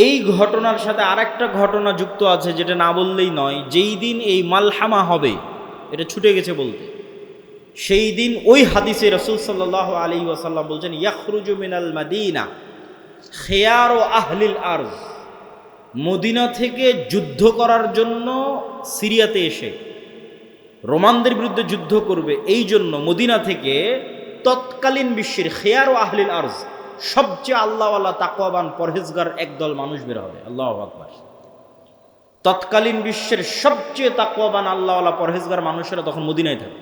এই ঘটনার সাথে আরেকটা ঘটনা যুক্ত আছে, যেটা না বললেই নয়। যেই দিন এই মালহামা হবে, এটা ছুটে গেছে বলতে, সেই দিন ওই হাদিসে রাসূল সাল্লাল্লাহু আলাইহি ওয়াসাল্লাম বলছেন, ইয়াখরুজু মিনাল মাদিনা খিয়ারু আহলিল আরজ। মদিনা থেকে যুদ্ধ করার জন্য সিরিয়াতে এসে রোমানদের বিরুদ্ধে যুদ্ধ করবে, এই জন্য মদিনা থেকে তৎকালীন বিশ্বের খিয়ারু আহলিল আরজ, সবচেয়ে আল্লাহওয়ালা তাকওয়াবান পরহেজগার একদল মানুষ বের হবে। আল্লাহু আকবার। তৎকালীন বিশ্বের সবচেয়ে তাকওয়াবান আল্লাহওয়ালা পরহেজগার মানুষেরা তখন মদিনায় থাকে।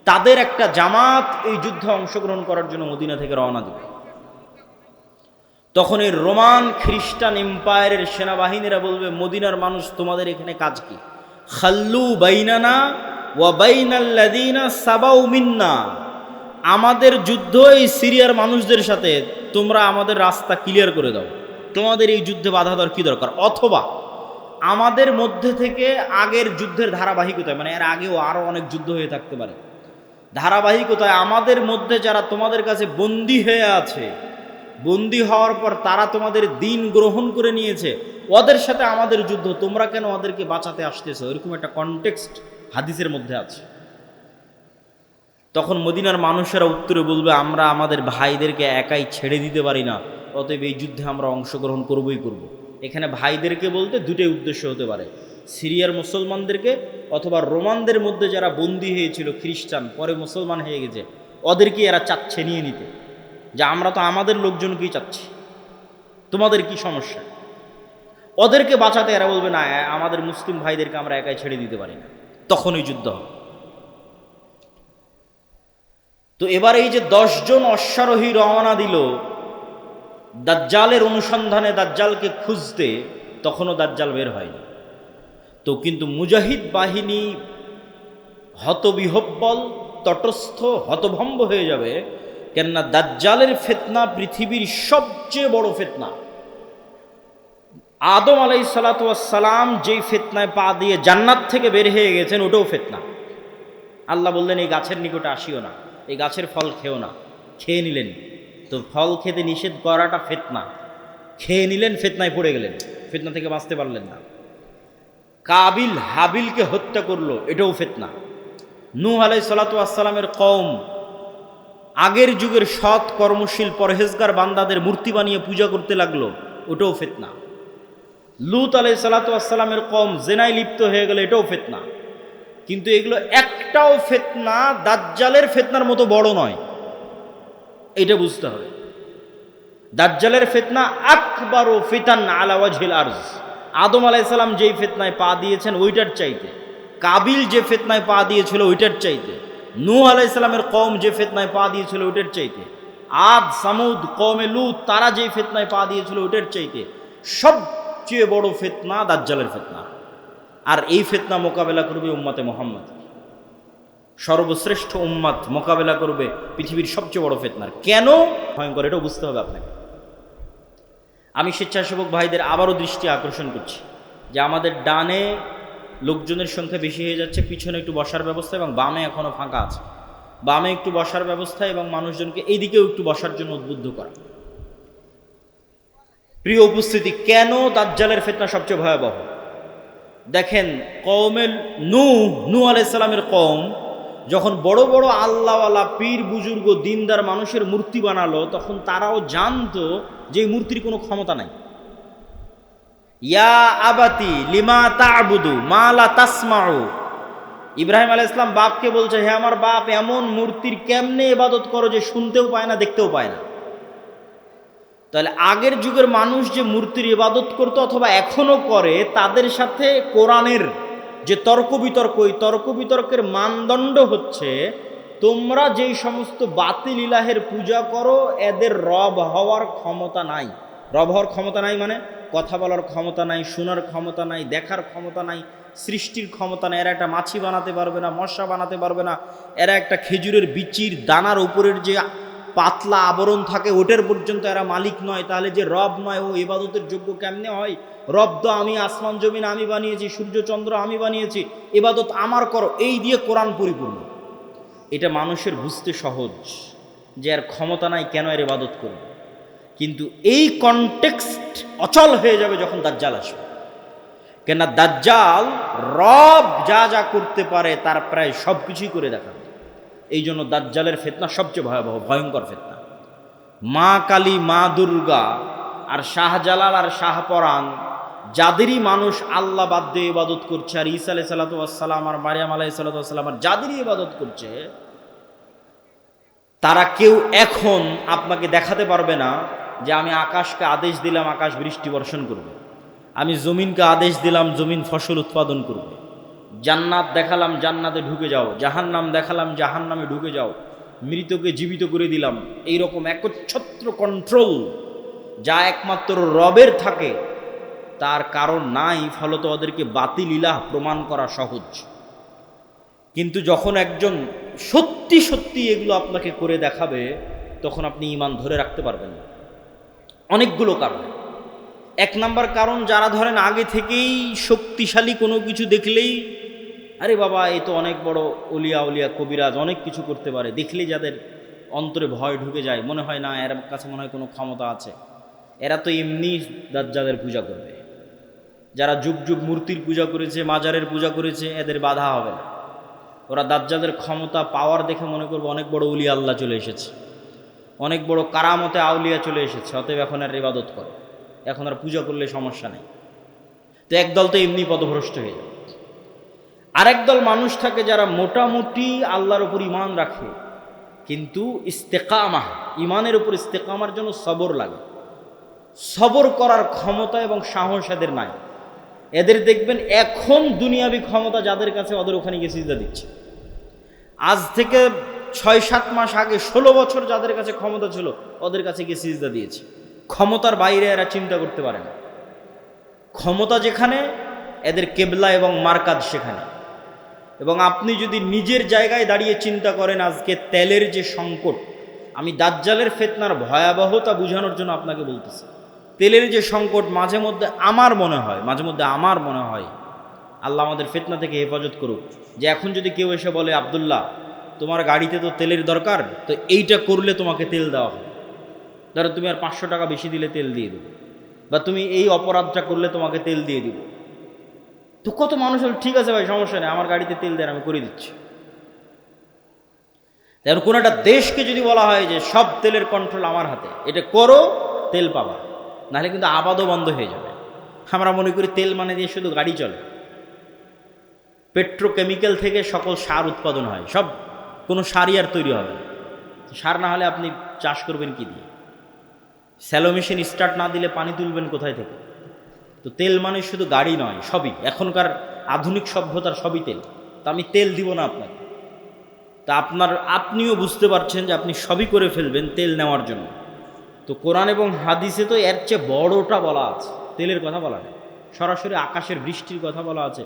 তাদের একটা জামাত এই যুদ্ধে অংশগ্রহণ করার জন্য মদিনা থেকে রওনা দেবে। তখন এই রোমান খ্রিস্টান এম্পায়ারের সেনাবাহিনীরা বলবে, মদিনার মানুষ, তোমাদের এখানে কাজ কি? খাল্লু বাইনানা ওয়া বাইনাল্লাযিনা সাবাউ মিন্না। আমাদের যুদ্ধ এই সিরিয়ার মানুষদের সাথে, তোমরা আমাদের রাস্তা ক্লিয়ার করে দাও, তোমাদের এই যুদ্ধে বাধা দেওয়ার কি দরকার? অথবা আমাদের মধ্যে থেকে আগের যুদ্ধের ধারাবাহিকতায়, মানে এর আগেও আরও অনেক যুদ্ধ হয়ে থাকতে পারে, ধারাবাহিকতায় আমাদের মধ্যে যারা তোমাদের কাছে বন্দী হয়ে আছে, বন্দী হওয়ার পর তারা তোমাদের দিন গ্রহণ করে নিয়েছে, ওদের সাথে আমাদের যুদ্ধ, তোমরা কেন ওদেরকে বাঁচাতে আসতেছো? এরকম একটা কনটেক্সট হাদিসের মধ্যে আছে। তখন মদিনার মানুষেরা উত্তরে বলবে, আমরা আমাদের ভাইদেরকে একাই ছেড়ে দিতে পারি না, অতএব এই যুদ্ধে আমরা অংশগ্রহণ করবই করব। এখানে ভাইদেরকে বলতে দুটোই উদ্দেশ্য হতে পারে, সিরিয়ার মুসলমানদেরকে অথবা রোমানদের মধ্যে যারা বন্দী হয়েছিল, খ্রিস্টান পরে মুসলমান হয়ে গেছে, ওদেরকে এরা চাচ্ছে নিয়ে নিতে, যে আমরা তো আমাদের লোকজনকেই চাচ্ছি, তোমাদের কি সমস্যা? ওদেরকে বাঁচাতে এরা বলবে, না, আমাদের মুসলিম ভাইদেরকে আমরা একাই ছেড়ে দিতে পারি না। তখনই যুদ্ধ হবে। তো এবার এই যে 10 জন অশ্বারোহী রওনা দিল দাজ্জালের অনুসন্ধানে, দাজ্জালকে খুঁজতে, তখনও দাজ্জাল বের হয়নি। তো কিন্তু মুজাহিদ বাহিনী হতবিহব্বল, তটস্থ, হতভম্ব হয়ে যাবে। কেননা দাজ্জালের ফিতনা পৃথিবীর সবচেয়ে বড় ফিতনা। আদম আলাইহিসসালাতু ওয়াসসালাম যেই ফিতনায় পা দিয়ে জান্নাত থেকে বের হয়ে গেছেন, ওটাও ফিতনা। আল্লাহ বললেন, এই গাছের নিকটে আসিও না, এই গাছের ফল খেও না। খেয়ে নিলেন, তো ফল খেতে নিষেধ করাটা ফিতনা। খেয়ে নিলেন, ফিতনায় পড়ে গেলেন, ফিতনা থেকে বাঁচতে পারলেন না। কাবিল হাবিলকে হত্যা করলো, এটাও ফিতনা। নূহ আলাইহিসসালাতু ওয়াসসালামের কওম আগের যুগের সৎ কর্মশীল পরহেজগার বান্দাদের মূর্তি বানিয়ে পূজা করতে লাগলো, ওটাও ফিতনা। লূত আলাইহিসসালাতু ওয়াসসালামের কওম জেনায় লিপ্ত হয়ে গেল, এটাও ফিতনা। কিন্তু এগুলো একটাও ফিতনা দাজ্জালের ফিতনার মতো বড় নয়, এটা বুঝতে হবে। দাজ্জালের ফিতনা আকবারু ফিতান আলা ওয়াজহিল আরজ। আদম আলাইহিস সালাম যেই ফিতনায় পা দিয়েছেন ওইটার চাইতে, কাবিল যে ফিতনায় পা দিয়েছিল ওইটার চাইতে, নূহ আলাইহিস সালামের কওম যে ফিতনায় পা দিয়েছিল ওইটার চাইতে, আদ সামুদ কওমে লূত তারা যেই ফিতনায় পা দিয়েছিল ওইটার চাইতে সবচেয়ে বড় ফিতনা দাজ্জালের ফিতনা। আর এই ফিতনা মোকাবেলা করবে উম্মতে মুহাম্মদ, সর্বশ্রেষ্ঠ উম্মত মোকাবেলা করবে পৃথিবীর সবচেয়ে বড় ফিতনার। কেন ভয়ঙ্কর এটাও বুঝতে হবে আপনাকে। আমি স্বেচ্ছাসেবক ভাইদের আবারও দৃষ্টি আকর্ষণ করছি যে আমাদের ডানে লোকজনের সংখ্যা বেশি হয়ে যাচ্ছে, পিছনে একটু বসার ব্যবস্থা এবং বামে এখনও ফাঁকা আছে। বামে একটু বসার ব্যবস্থা এবং মানুষজনকে এইদিকেও একটু বসার জন্য উদ্বুদ্ধ করা। প্রিয় উপস্থিতি, কেন দাজ্জালের ফিতনা সবচেয়ে ভয়াবহ? দেখেন, কওমে নূহ আলাইহিস সালামের কওম যখন বড় বড় আল্লাহওয়ালা পীর বুজুর্গ দিনদার মানুষের মূর্তি বানালো, তখন তারাও জানতো যে এই মূর্তির কোনো ক্ষমতা নাই। ইয়া আবাতি লিমা তা'বুদু মা লা তাসমাউ। ইব্রাহিম আলাইহিস সালাম বাপকে বলছে, হে আমার বাপ, এমন মূর্তির কেমনে ইবাদত করো যে শুনতেও পায় না, দেখতেও পায় না। তাহলে আগের যুগের মানুষ যে মূর্তির ইবাদত করতো অথবা এখনো করে, তাদের সাথে কোরআনের যে তর্ক বিতর্ক, ওই তর্ক বিতর্কের মানদণ্ড হচ্ছে, তোমরা যেই সমস্ত বাতিল ইলাহের পূজা করো, এদের রব হওয়ার ক্ষমতা নাই। রব হওয়ার ক্ষমতা নাই মানে কথা বলার ক্ষমতা নাই, শোনার ক্ষমতা নাই, দেখার ক্ষমতা নাই, সৃষ্টির ক্ষমতা নাই। এরা একটা মাছি বানাতে পারবে না, মশা বানাতে পারবে না। এরা একটা খেজুরের বিচির দানার উপরের যে পাতলা আবরণ থাকে ওটার পর্যন্ত এরা মালিক নয়। তাহলে যে রব নয়, ও ইবাদতের যোগ্য কেমনে হয়? রব তো আমি, আসমান জমিন আমি বানিয়েছি, সূর্য চন্দ্র আমি বানিয়েছি, ইবাদত আমার করো, এই দিয়ে কোরআন পরিপূর্ণ। এটা মানুষের বুঝতে সহজ যে এর ক্ষমতা নাই, কেন এর ইবাদত করবে। কিন্তু এই কনটেক্সট অচল হয়ে যাবে যখন দাজ্জাল আসবে। কেননা দাজ্জাল রব যা যা করতে পারে তার প্রায় সব কিছুই করে দেখাবে। এই জন্য দাজ্জালের ফিতনা সবচেয়ে ভয়াবহ, ভয়ঙ্কর ফিতনা। মা কালী, মা দুর্গা আর শাহজালাল আর শাহপরাণ, যাদেরই মানুষ আল্লাহ বাদ দিয়ে ইবাদত করছে, আর ঈসা আলাইহিস সালাতু ওয়াস সালাম আর মারিয়াম আলাইহিস সালাতু ওয়াস সালাম আর যাদেরই ইবাদত করছে, তারা কেউ এখন আপনাকে দেখাতে পারবে না যে আমি আকাশকে আদেশ দিলাম আকাশ বৃষ্টি বর্ষণ করবে, আমি জমিনকে আদেশ দিলাম জমিন ফসল উৎপাদন করবে, জান্নাত দেখালাম জান্নাতে ঢুকে যাও, জাহান্নাম দেখালাম জাহান্নামে ঢুকে যাও, মৃতকে জীবিত করে দিলাম। এইরকম একচ্ছত্র কন্ট্রোল যা একমাত্র রবের থাকে তার কারণ নাই, ফলত ওদেরকে বাতিল ইলাহ প্রমাণ করা সহজ। কিন্তু যখন একজন সত্যি সত্যি এগুলো আপনাকে করে দেখাবে, তখন আপনি ঈমান ধরে রাখতে পারবেন না। অনেকগুলো কারণ। এক নাম্বার কারণ, যারা ধরেন আগে থেকেই শক্তিশালী কোনো কিছু দেখলেই আরে বাবা এই তো অনেক বড় অলিয়া উলিয়া কবিরাজ, অনেক কিছু করতে পারে, দেখলেই যাদের অন্তরে ভয় ঢুকে যায়, মনে হয় না এর কাছে মনে হয় কোনো ক্ষমতা আছে, এরা তো এমনি দাজ্জালের পূজা করবে। যারা যুগ যুগ মূর্তির পূজা করেছে, মাজারের পূজা করেছে, এদের বাধা হবে না। ওরা দাজ্জালের ক্ষমতা পাওয়ার দেখে মনে করবে অনেক বড় উলিয়া আল্লাহ চলে এসেছে, অনেক বড় কারামতে আউলিয়া চলে এসেছে, অতএব এখন আর ইবাদত করে, এখন আর পূজা করলে সমস্যা নেই। তো একদল তো এমনি পথভ্রষ্ট হয়ে যায়। আরেক দল মানুষ থাকে যারা মোটামুটি আল্লাহর উপর ঈমান রাখে, কিন্তু ইস্তেকামা, ঈমানের উপর ইস্তেকামার জন্য সবর লাগে। সবর করার ক্ষমতা এবং সাহস এদের নাই। এদের দেখবেন এখন দুনিয়াবি ক্ষমতা যাদের কাছে, ওদের ওখানে গিয়ে সিজদা দিচ্ছে। আজ থেকে 6-7 মাস আগে 16 বছর যাদের কাছে ক্ষমতা ছিল, ওদের কাছে গিয়ে সিজদা দিয়েছে। ক্ষমতার বাইরে এরা চিন্তা করতে পারে না। ক্ষমতা যেখানে, এদের কেবলা এবং মারকাজ সেখানে। এবং আপনি যদি নিজের জায়গায় দাঁড়িয়ে চিন্তা করেন, আজকে তেলের যে সংকট, আমি দাজ্জালের ফিতনার ভয়াবহতা বোঝানোর জন্য আপনাকে বলতেছি। তেলের যে সংকট, মাঝে মধ্যে আমার মনে হয় আল্লাহ আমাদের ফিতনা থেকে হেফাজত করুক, যে এখন যদি কেউ এসে বলে আব্দুল্লাহ তোমার গাড়িতে তো তেলের দরকার, তো এইটা করলে তোমাকে তেল দেওয়া হবে, ধরো তুমি আর 500 টাকা বেশি দিলে তেল দিয়ে দেবো, বা তুমি এই অপরাধটা করলে তোমাকে তেল দিয়ে দিব। তো কত মানুষ হল ঠিক আছে ভাই সমস্যা নেই, আমার গাড়িতে তেল দেন, আমি করে দিচ্ছি। যেমন কোনো একটা দেশকে যদি বলা হয় যে সব তেলের কন্ট্রোল আমার হাতে, এটা করো তেল পাবা, নাহলে কিন্তু আবাদও বন্ধ হয়ে যাবে। আমরা মনে করি তেল মানে দিয়ে শুধু গাড়ি চলে। পেট্রোকেমিক্যাল থেকে সকল সার উৎপাদন হয়, সব কোনো সারই আর তৈরি হবে না। সার না হলে আপনি চাষ করবেন কি দিয়ে? স্যালো মেশিন স্টার্ট না দিলে পানি তুলবেন কোথায় থেকে? তো তেল মানে শুধু গাড়ি নয়, সবই এখনকার আধুনিক সভ্যতার সবই তেল। তা আমি তেল দিব না আপনাকে, তা আপনিও বুঝতে পারছেন যে আপনি সবই করে ফেলবেন তেল নেওয়ার জন্য। তো কোরআন এবং হাদিসে তো এর চেয়ে বড়টা বলা আছে, তেলের কথা বলা নেই। সরাসরি আকাশের বৃষ্টির কথা বলা আছে,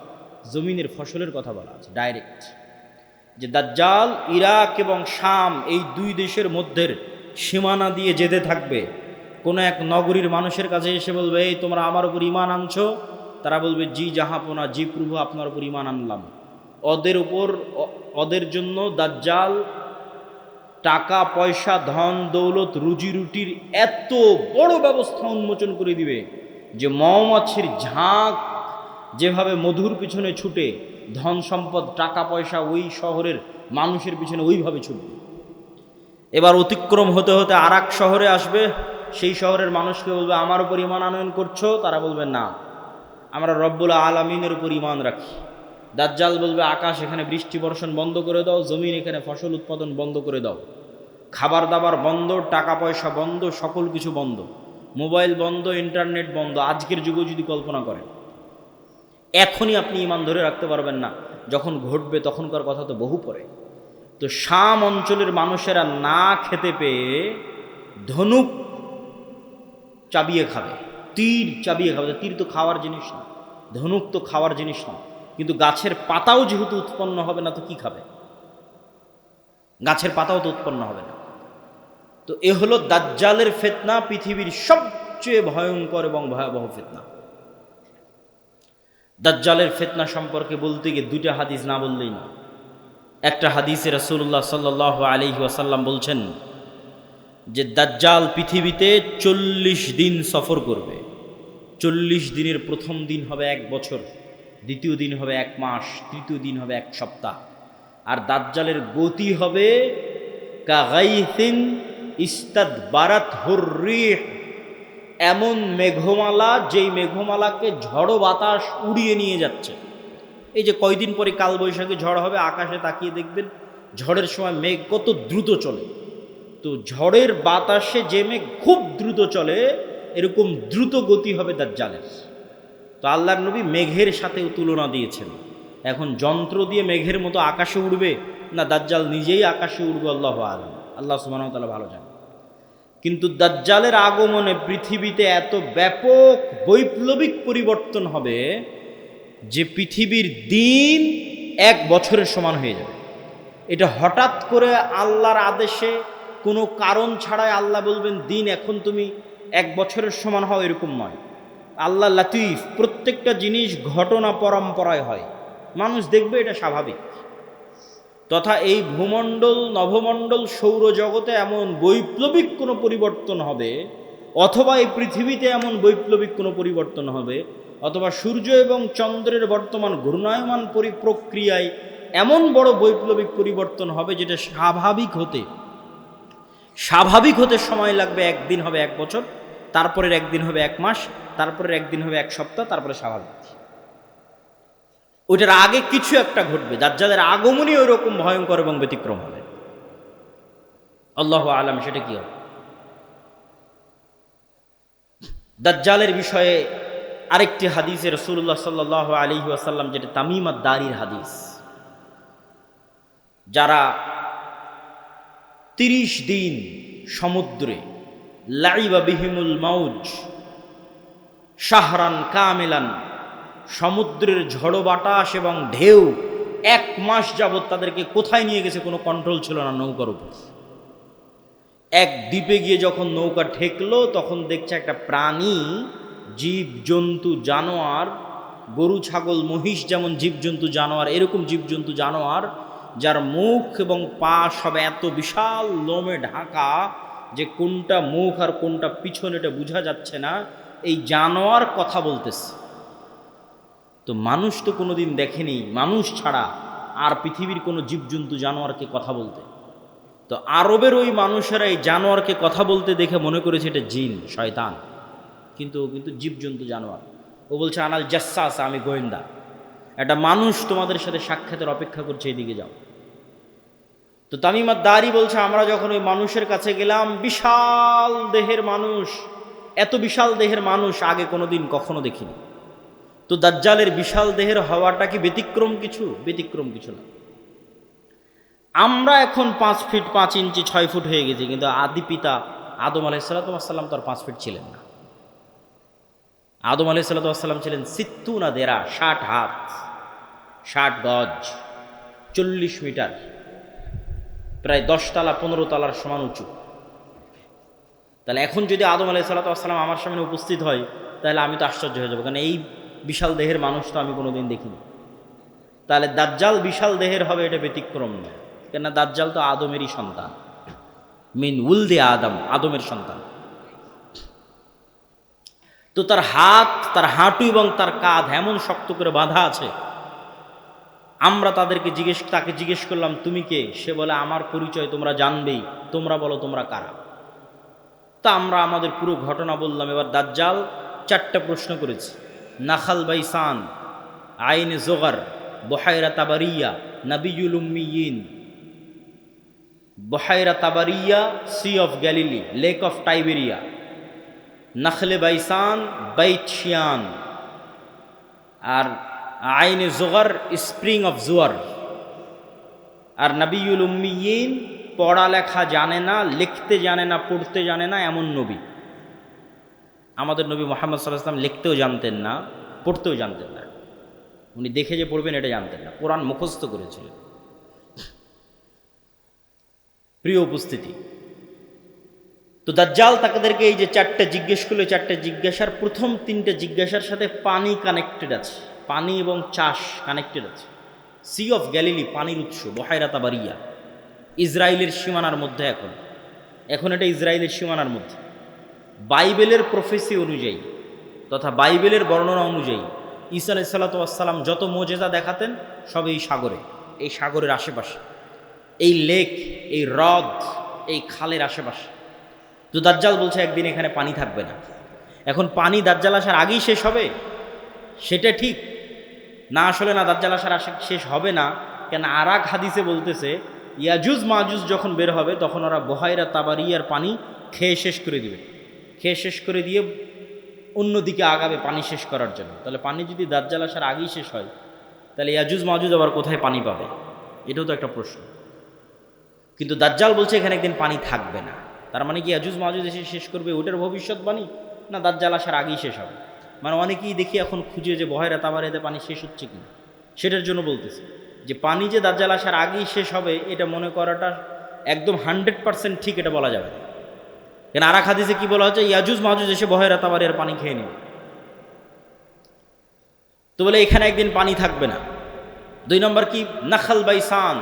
জমিনের ফসলের কথা বলা আছে ডাইরেক্ট, যে দাজ্জাল ইরাক এবং শাম এই দুই দেশের মধ্যের সীমানা দিয়ে যেতে থাকবে। কোনো এক নগরীর মানুষের কাছে এসে বলবে এই তোমরা আমার উপর ঈমান আনছো, তারা বলবে জি জাহাপনা, জি প্রভু আপনার উপর ঈমান আনলাম। ওদের জন্য দাজ্জাল টাকা পয়সা ধন দৌলত রুজি রুটির এত বড় ব্যবস্থা উন্মোচন করে দিবে যে মৌমাছির ঝাঁক যেভাবে মধুর পিছনে ছুটে, ধন সম্পদ টাকা পয়সা ওই শহরের মানুষের পিছনে ওইভাবে ছুটবে। এবার অতিক্রম হতে হতে আর এক শহরে আসবে, সেই শহরের মানুষকে বলবে আমার উপর ঈমান আনয়ন করছো, তারা বলবে না আমরা রব্বুল আলামিনের উপর ঈমান রাখি। দাজ্জাল বলবে আকাশ এখানে বৃষ্টি বর্ষণ বন্ধ করে দাও, জমিন এখানে ফসল উৎপাদন বন্ধ করে দাও, খাবার দাবার বন্ধ, টাকা পয়সা বন্ধ, সকল কিছু বন্ধ, মোবাইল বন্ধ, ইন্টারনেট বন্ধ। আজকের যুগে যদি কল্পনা করেন, এখনই আপনি ঈমান ধরে রাখতে পারবেন না, যখন ঘটবে তখনকার কথা তো বহু পরে। তো শাম অঞ্চলের মানুষেরা না খেতে পেয়ে ধনুক চাবিয়ে খাবে, তীর চাবিয়ে খাবে। তীর তো খাওয়ার জিনিস না, ধনুক তো খাওয়ার জিনিস না, কিন্তু গাছের পাতাও যেহেতু উৎপন্ন হবে না তো কি খাবে? গাছের পাতাও তো উৎপন্ন হবে না। তো এ হলো দাজ্জালের ফিতনা, পৃথিবীর সবচেয়ে ভয়ঙ্কর এবং ভয়াবহ ফিতনা। দাজ্জালের ফিতনা সম্পর্কে বলতে গিয়ে দুইটা হাদিস না বললেই না। একটা হাদিসে রাসূলুল্লাহ সাল্লাল্লাহু আলাইহি ওয়াসাল্লাম বলছেন, যে দাজ্জাল পৃথিবীতে 40 দিন সফর করবে। 40 দিনের প্রথম দিন হবে 1 বছর, দ্বিতীয় দিন হবে 1 মাস, তৃতীয় দিন হবে 1 সপ্তাহ। আর দাজ্জালের গতি হবে কাগাইসিন ইস্তাদবারাত হুররিহ, এমন মেঘমালা যেই মেঘমালাকে ঝড়ো বাতাস উড়িয়ে নিয়ে যাচ্ছে। এই যে কয়দিন পরে কালবৈশাখী ঝড় হবে, আকাশে তাকিয়ে দেখবেন ঝড়ের সময় মেঘ কত দ্রুত চলে। তো ঝড়ের বাতাসে যে মেঘ খুব দ্রুত চলে, এরকম দ্রুত গতি হবে দাজ্জালের। তো আল্লাহর নবী মেঘের সাথেও তুলনা দিয়েছেন। এখন যন্ত্র দিয়ে মেঘের মতো আকাশে উড়বে না দাজ্জাল নিজেই আকাশে উড়বে, আল্লাহু আ'লাম, আল্লাহ সুবহানাহু ওয়া তাআলা ভালো জানেন। কিন্তু দাজ্জালের আগমনে পৃথিবীতে এত ব্যাপক বৈপ্লবিক পরিবর্তন হবে যে পৃথিবীর দিন 1 বছরের সমান হয়ে যাবে। এটা হঠাৎ করে আল্লাহর আদেশে, কোনো কারণ ছাড়াই আল্লাহ বলবেন দিন এখন তুমি 1 বছরের সমান হও, এরকম নয়। আল্লাহ লাতিফ, প্রত্যেকটা জিনিস ঘটনা পরম্পরায় হয়, মানুষ দেখবে এটা স্বাভাবিক। তথা এই ভূমণ্ডল, নভমণ্ডল, সৌরজগতে এমন বৈপ্লবিক কোনো পরিবর্তন হবে, অথবা এই পৃথিবীতে এমন বৈপ্লবিক কোনো পরিবর্তন হবে, অথবা সূর্য এবং চন্দ্রের বর্তমান ঘূর্ণায়মান প্রক্রিয়ায় এমন বড় বৈপ্লবিক পরিবর্তন হবে যেটা স্বাভাবিক হতে সময় লাগবে। 1 দিন হবে 1 বছর, তারপরের 1 দিন হবে 1 মাস, তারপরের 1 দিন হবে 1 সপ্তাহ, তারপরে স্বাভাবিক। ওইটার আগে কিছু একটা ঘটবে। দাজ্জালের আগমনই ওই রকম ভয়ঙ্কর এবং ব্যতিক্রম হবে। আল্লাহু আ'লাম সেটা কি হবে। দাজ্জালের বিষয়ে আরেকটি হাদিসে রাসূলুল্লাহ সাল্লাল্লাহু আলাইহি ওয়াসাল্লাম, যেটা তামিম আদ-দারির হাদিস, যারা 30 দিন সমুদ্রে লাইবা বিহিমুল মাউজ শাহরান কামিলান, সমুদ্রের ঝড়ো বাতাস এবং ঢেউ 1 মাস যাবৎ তাদেরকে কোথায় নিয়ে গেছে কোনো কন্ট্রোল ছিল না নৌকার উপর। এক দ্বীপে গিয়ে যখন নৌকা ঠেকলো, তখন দেখছে একটা প্রাণী, জীবজন্তু, জানোয়ার, গরু ছাগল মহিষ যেমন জীবজন্তু জানোয়ার, এরকম জীবজন্তু জানোয়ার, যার মুখ এবং পা সব এত বিশাল লোমে ঢাকা যে কোনটা মুখ আর কোনটা পিছন এটা বোঝা যাচ্ছে না। এই জানোয়ার কথা বলতেছে। তো মানুষ তো কোনোদিন দেখেনি, মানুষ ছাড়া আর পৃথিবীর কোনো জীবজন্তু জানোয়ারকে কথা বলতে। তো আরবের ওই মানুষেরা এই জানোয়ারকে কথা বলতে দেখে মনে করেছে এটা জিন, শয়তান, কিন্তু জীবজন্তু জানোয়ার। ও বলছে আনাল জাসসাস, আমি গোয়েন্দা, একটা মানুষ তোমাদের সাথে সাক্ষাতের অপেক্ষা করছে, এদিকে যাও। তো তামিম আদ-দারি বলছে আমরা যখন ওই মানুষের কাছে গেলাম, বিশাল দেহের মানুষ, এত বিশাল দেহের মানুষ আগে কোনোদিন কখনো দেখিনি। তো দাজ্জালের বিশাল দেহের হওয়াটা কি ব্যতিক্রম কিছু? ব্যতিক্রম কিছু না। আমরা এখন 5 ফিট 5 ইঞ্চি 6 ফুট হয়ে গেছি, কিন্তু আদি পিতা আদম আলাইহিস সালাম তো আর 5 ফিট ছিলেন না। আদম আলাইহিস সালাম ছিলেন 60 দেরা, 60 হাত, 60 গজ, 40 মিটার, প্রায় 10 তলা 15 তলার সমান উঁচু। তাহলে এখন যদি আদম আলাইহিস সালাম আমার সামনে উপস্থিত হয়, তাহলে আমি তো আশ্চর্য হয়ে যাবো, কারণ এই বিশাল দেহের মানুষ তো আমি কোনোদিন দেখিনি। তাহলে দাজ্জাল বিশাল দেহের হবে, এটা ব্যতিক্রম নয়, কেননা দাজ্জাল তো আদমেরই সন্তান, মিন উলদে আদম, আদমের সন্তান। তো তার হাত, তার হাঁটু এবং তার কাঁধ এমন শক্ত করে বাঁধা আছে। আমরা তাকে জিজ্ঞেস করলাম তুমি কে? সে বলে আমার পরিচয় তোমরা জানবেই, তোমরা বলো তোমরা কারা। তা আমরা আমাদের পুরো ঘটনা বললাম। এবার দাজ্জাল 4টা প্রশ্ন করেছে। নাখাল বাইসান, আইনে জোগার, বহাইরা তাবারিয়া, নাবিয়ুল উম্মিয়িন। বহাইরা তাবারিয়া, sea of Galilee, lake of Tiberias. নাখলে বাইসান, বাইত শিয়ান। আর আইনে জোগার, স্প্রিং অফ জোয়ার। আর নাবিয়ুল উম্মিয়িন, পড়ালেখা জানে না, লিখতে জানে না, পড়তে জানে না, এমন নবী। আমাদের নবী মুহাম্মদ সাল্লাল্লাহু আলাইহি ওয়াসাল্লাম লিখতেও জানতেন না, পড়তেও জানতেন না। উনি দেখে যে পড়বেন এটা জানতেন না, কোরআন মুখস্থ করেছিলেন। প্রিয় উপস্থিতি, তো দাজ্জাল তাদেরকে এই যে 4টা জিজ্ঞেস করলো, 4টা জিজ্ঞাসার প্রথম 3টে জিজ্ঞাসার সাথে পানি কানেক্টেড আছে, পানি এবং চাষ কানেক্টেড আছে। সি অফ গ্যালিলি, পানির উৎস, বহাইরা তাবারিয়া, ইসরায়েলের সীমানার মধ্যে এখন। এখন এটা ইসরায়েলের সীমানার মধ্যে। বাইবেলের প্রফেসি অনুযায়ী তথা বাইবেলের বর্ণনা অনুযায়ী ঈসা আলাইহিস সালাতু ওয়াস সালাম যত মোজেজা দেখাতেন সব এই সাগরে, এই সাগরের আশেপাশে, এই লেক, এই হ্রদ, এই খালের আশেপাশে। তো দাজ্জাল বলছে একদিন এখানে পানি থাকবে না। এখন পানি দাজ্জাল আসার আগেই শেষ হবে সেটা ঠিক না, আসলে না, দাজ্জাল আসার শেষ হবে না। কেন আর এক হাদিসে বলতেছে ইয়াজুজ মাজুজ যখন বের হবে তখন ওরা বহাইরা তাবারিয়ার পানি খেয়ে শেষ করে দিবে, খেয়ে শেষ করে দিয়ে অন্যদিকে আগাবে পানি শেষ করার জন্য। তাহলে পানি যদি দাজ্জাল আসার আগেই শেষ হয় তাহলে ইয়াজুজ মাজুজ আবার কোথায় পানি পাবে? এটাও তো একটা প্রশ্ন। কিন্তু দাজ্জাল বলছে এখানে একদিন পানি থাকবে না। তার মানে কি ইয়াজুজ মাজুজ এসে শেষ করবে ওটার ভবিষ্যৎবাণী, না দাজ্জাল আসার আগেই শেষ হবে? মানে অনেকেই দেখি এখন খুঁজে যে বহাইরা তাবারিয়াতে পানি শেষ হচ্ছে কিনা, সেটার জন্য বলতেছে যে পানি যে দাজ্জাল আসার আগেই শেষ হবে এটা মনে করাটা একদম 100% ঠিক এটা বলা যাবে না। কেন আর এক হাদিসে কি বলা হচ্ছে ইয়াজুজ মাজুজ এসে বহাইরা তাবারিয়ার পানি খেয়ে নেবে। তো বলে এখানে একদিন পানি থাকবে না। 2 নম্বর কি, নাখাল বাইসান,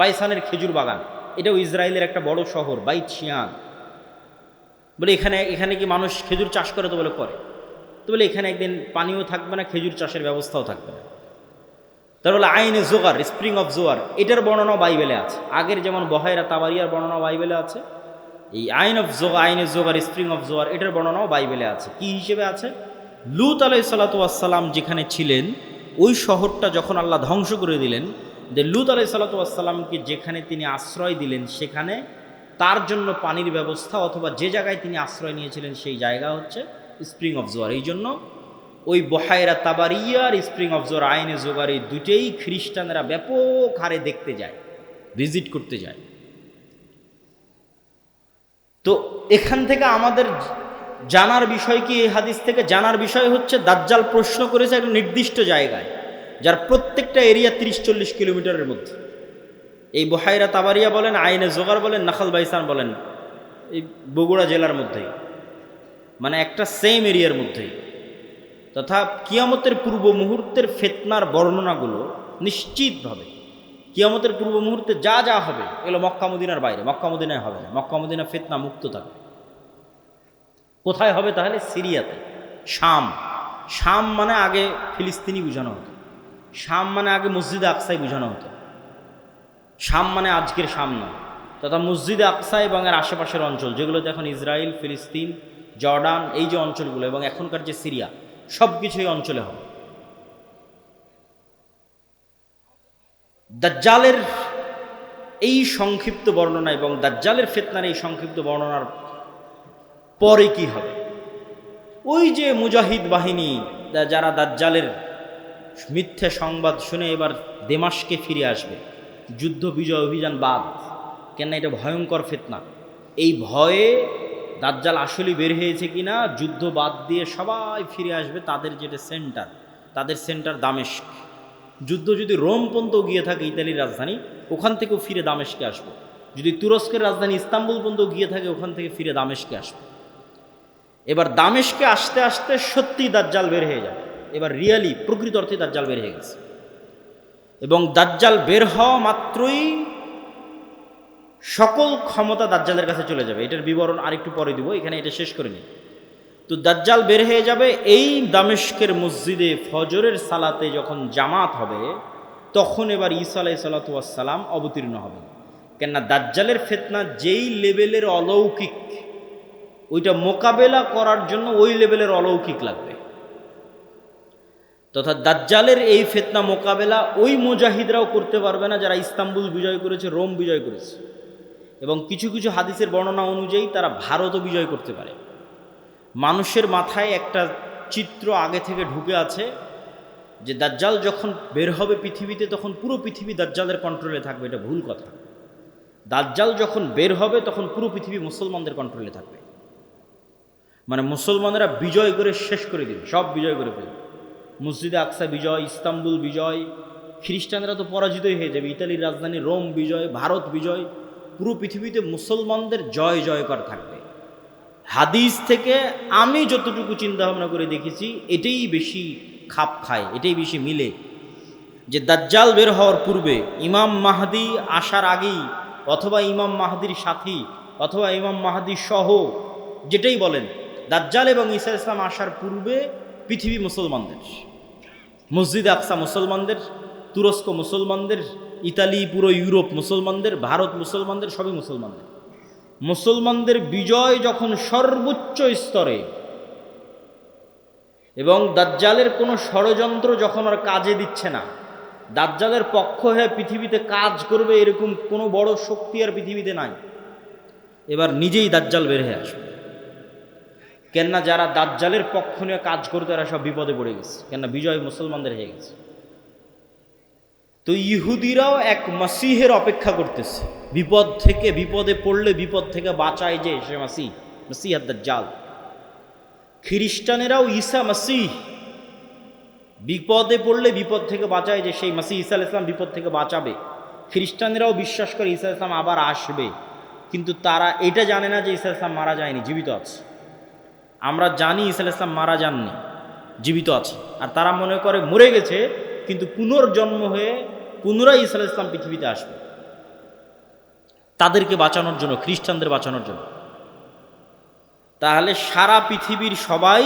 বাইসানের খেজুর বাগান, এটাও ইসরায়েলের একটা বড় শহর, বাইত শিয়ান। বলে এখানে কি মানুষ খেজুর চাষ করে? তো বলে করে। তো বলে এখানে একদিন পানিও থাকবে না, খেজুর চাষের ব্যবস্থাও থাকবে না। তার বলে আইনে জোগার, স্প্রিং অফ জোয়ার, এটার বর্ণনাও বাইবেলে আছে। আগের যেমন বহাইরা তাবারিয়ার বর্ণনা বাইবেলে আছে, এই আইনে জোগার, স্প্রিং অফ জোয়ার, এটার বর্ণনাও বাইবেলে আছে। কি হিসেবে আছে? লূত আলাইহিস সালাতু ওয়াস সালাম যেখানে ছিলেন ওই শহরটা যখন আল্লাহ ধ্বংস করে দিলেন, যে লূত আলাইহিস সালাতু ওয়াস সালামকে যেখানে তিনি আশ্রয় দিলেন সেখানে তার জন্য পানির ব্যবস্থা, অথবা যে জায়গায় তিনি আশ্রয় নিয়েছিলেন সেই জায়গা হচ্ছে স্প্রিং অফ জোয়ার। এই জন্য ওই বহাইরা তাবারিয়ার স্প্রিং অফ জোয়ার, আইনে জোগার, এই দুটেই খ্রিস্টানরা ব্যাপক হারে দেখতে যায়, ভিজিট করতে যায়। তো এখান থেকে আমাদের জানার বিষয় কি, এই হাদিস থেকে জানার বিষয় হচ্ছে দাজ্জাল প্রশ্ন করেছে একটা নির্দিষ্ট জায়গায়, যার প্রত্যেকটা এরিয়া 30-40 কিলোমিটারের মধ্যে। এই বহাইরা তাবারিয়া বলেন, আইনে জোগার বলেন, নাখাল বাইসান বলেন, এই বগুড়া জেলার মধ্যেই, মানে একটা সেম এরিয়ার মধ্যেই। তথা কিয়ামতের পূর্ব মুহূর্তের ফিতনার বর্ণনাগুলো নিশ্চিতভাবে কিয়ামতের পূর্ব মুহূর্তে যা যা হবে এগুলো মক্কা মদিনার বাইরে, মক্কা মদিনায় হবে না। মক্কা মদিনা ফিতনা মুক্ত থাকবে। কোথায় হবে তাহলে? সিরিয়াতে, শাম। শাম মানে আগে ফিলিস্তিনি বোঝানো হতো, শাম মানে আগে মসজিদে আকসাই বোঝানো হতো। শাম মানে আজকের শাম নয়, তথা মসজিদে আকসা এবং এর আশেপাশের অঞ্চল যেগুলোতে এখন ইসরায়েল, ফিলিস্তিন, জর্ডান, এই যে অঞ্চলগুলো এবং এখনকার যে সিরিয়া, সব কিছু এই অঞ্চলে হবে। দাজ্জালের এই সংক্ষিপ্ত বর্ণনা এবং দাজ্জালের ফিতনার এই সংক্ষিপ্ত বর্ণনার পরে কি হবে? ওই যে মুজাহিদ বাহিনী যারা দাজ্জালের মিথ্যে সংবাদ শুনে এবার দেমাশকে ফিরে আসবে, যুদ্ধ বিজয় অভিযান বাদ, কেন এটা ভয়ঙ্কর ফিতনা। এই ভয়ে দাজ্জাল আসলে বের হয়েছে কিনা, যুদ্ধ বাদ দিয়ে সবাই ফিরে আসবে তাদের যেটা সেন্টার, তাদের সেন্টার দামেস্ক। যুদ্ধ যদি রোম পর্যন্ত গিয়ে থাকে, ইতালির রাজধানী, ওখান থেকেও ফিরে দামেস্কে আসবে। যদি তুরস্কের রাজধানী ইস্তাম্বুল পর্যন্ত গিয়ে থাকে, ওখান থেকে ফিরে দামেস্কে আসবে। এবার দামেস্কে আসতে আসতে সত্যিই দাজ্জাল বের হয়ে যায়। এবার রিয়ালি প্রকৃত অর্থে দাজ্জাল বের হয়ে গেছে। এবং দাজ্জাল বের হওয়া মাত্রই সকল ক্ষমতা দাজ্জালের কাছে চলে যাবে। এটার বিবরণ আরেকটু পরে দিব, এখানে এটা শেষ করে নিই। তো দাজ্জাল বের হয়ে যাবে এই দামেস্কের মসজিদে ফজরের সালাতে যখন জামাত হবে, তখন এবার ঈসা আলাইহিস সালাতু ওয়াস সালাম অবতীর্ণ হবেন। কেননা দাজ্জালের ফিতনা যেই লেভেলের অলৌকিক, ওইটা মোকাবেলা করার জন্য ওই লেভেলের অলৌকিক লাগবে। তথা দাজ্জালের এই ফিতনা মোকাবেলা ওই মুজাহিদরাও করতে পারবে না যারা ইস্তাম্বুল বিজয় করেছে, রোম বিজয় করেছে। এবং কিছু কিছু হাদিসের বর্ণনা অনুযায়ী তারা ভারতও বিজয় করতে পারে। মানুষের মাথায় একটা চিত্র আগে থেকে ঢুকে আছে যে দাজ্জাল যখন বের হবে পৃথিবীতে তখন পুরো পৃথিবী দাজ্জালের কন্ট্রোলে থাকবে। এটা ভুল কথা। দাজ্জাল যখন বের হবে তখন পুরো পৃথিবী মুসলমানদের কন্ট্রোলে থাকবে। মানে মুসলমানেরা বিজয় করে শেষ করে দিবে, সব বিজয় করে ফেলবে। মসজিদে আকসা বিজয়, ইস্তাম্বুল বিজয়, খ্রিস্টানরা তো পরাজিতই হয়ে যাবে, ইতালির রাজধানী রোম বিজয়, ভারত বিজয়, পুরো পৃথিবীতে মুসলমানদের জয় জয়কার থাকবে। হাদিস থেকে আমি যতটুকু চিন্তা ভাবনা করে দেখেছি এটাই বেশি খাপ খায়, এটাই বেশি মিলে, যে দাজ্জাল বের হওয়ার পূর্বে ইমাম মাহদি আসার আগেই অথবা ইমাম মাহদির সাথী অথবা ইমাম মাহদী সহ যেটাই বলেন, দাজ্জাল এবং ঈসা ইসলাম আসার পূর্বে পৃথিবী মুসলমানদের, মসজিদে আকসা মুসলমানদের, তুরস্ক মুসলমানদের, ইতালি পুরো ইউরোপ মুসলমানদের, ভারত মুসলমানদের, সবই মুসলমানদের। মুসলমানদের বিজয় যখন সর্বোচ্চ স্তরে এবং দাজ্জালের কোনো ষড়যন্ত্র যখন আর কাজে দিচ্ছে না, দাজ্জালের পক্ষ হয়ে পৃথিবীতে কাজ করবে এরকম কোনো বড় শক্তি আর পৃথিবীতে নাই, এবার নিজেই দাজ্জাল বের হয়ে আসবে। কেননা যারা দাজ্জালের পক্ষ নিয়ে কাজ করতে এরা সব বিপদে পড়ে গেছে, কেননা বিজয় মুসলমানদের হয়ে গেছে। তো ইহুদিরাও এক মাসিহের অপেক্ষা করতেছে, বিপদ থেকে, বিপদে পড়লে বিপদ থেকে বাঁচায় যে সে মাসিহ, মাসিহ দাজ্জাল। খ্রিস্টানেরাও ঈসা মাসিহ, বিপদে পড়লে বিপদ থেকে বাঁচায় যে সেই মাসিহ ঈসা আলাইহিস সালাম বিপদ থেকে বাঁচাবে। খ্রিস্টানেরাও বিশ্বাস করে ঈসা আলাইহিস সালাম আবার আসবে, কিন্তু তারা এটা জানে না যে ঈসা আলাইহিস সালাম মারা যায়নি, জীবিত আছে। আমরা জানি ঈসা আলাইহিস সালাম মারা যাননি, জীবিত আছে। আর তারা মনে করে মরে গেছে, কিন্তু পুনর্জন্ম হয়ে পুনরায় ঈসা আলাইহিস সালাম পৃথিবীতে আসবে তাদেরকে বাঁচানোর জন্য, খ্রিস্টানদের বাঁচানোর জন্য। তাহলে সারা পৃথিবীর সবাই